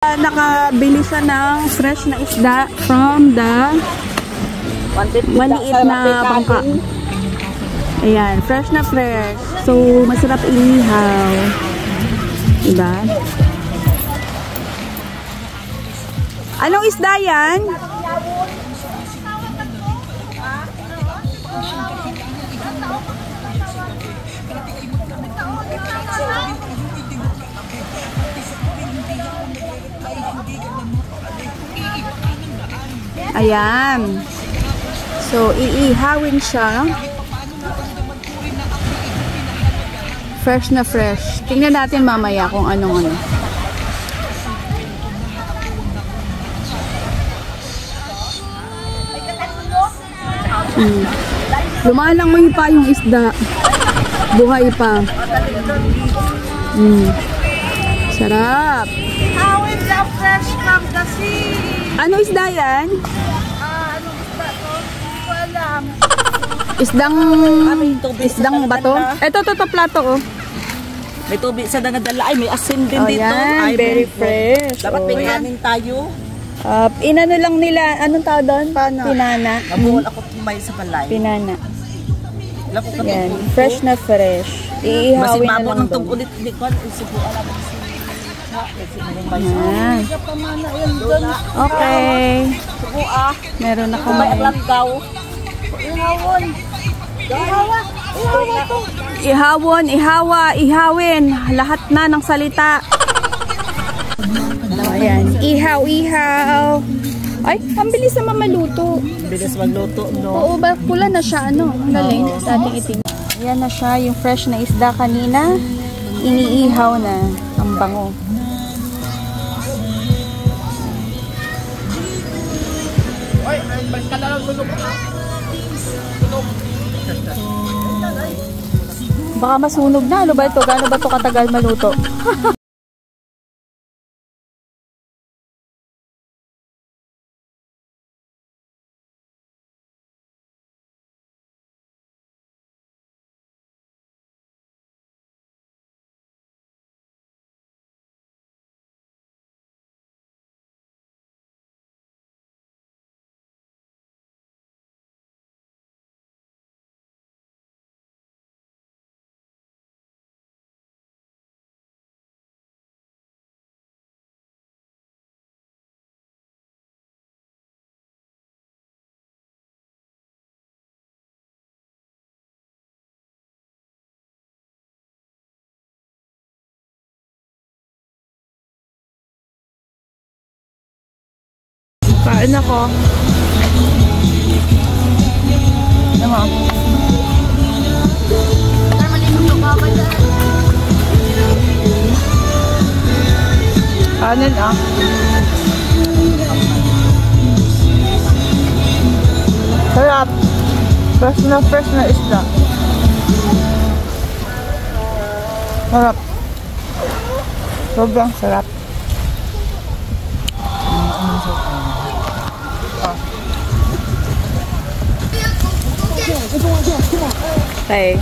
Nakabili siya ng fresh na isda from the maliit na bangka. Ayan, fresh na fresh. So, masarap inihaw. Diba? Anong isda yan? Ayan. So, iihawin siya. Fresh na fresh. Tingnan natin mamaya kung anong ano. Lumalangoy pa yung isda. Buhay pa. Sarap. Ihawin na fresh from the sea. Ano isda yan? Anong isda to? Hindi ko alam. Isdang bato? Ito, plato, oh. May tubig sa dangadala. Ay, may asin din dito. Yan, ay, very fresh. Dapat may kanin tayo. Inano lang nila, anong tawag doon? Pinana. Nabuhol ako kumay sa balay. Pinana. Yan, fresh na fresh. Iihawin na lang doon. Ulit, hindi ko alam. Yan. Okay. Meron na kami. Ihawin. Lahat na ng salita. Ayan. Ihaw. Ay, ang bilis naman maluto. Bilis magluto, no? Oo, pula na siya, ano? Galing. Sa ating itim. Ayan na siya, yung fresh na isda kanina. Iniihaw na. Ang bango. Baka masunog na. Ano ba ito? Gaano ba ito katagal maluto? Kain ako. Ano? Kanin ah. Sarap. Fresh na isda. Sarap. Sobrang sarap. Okay.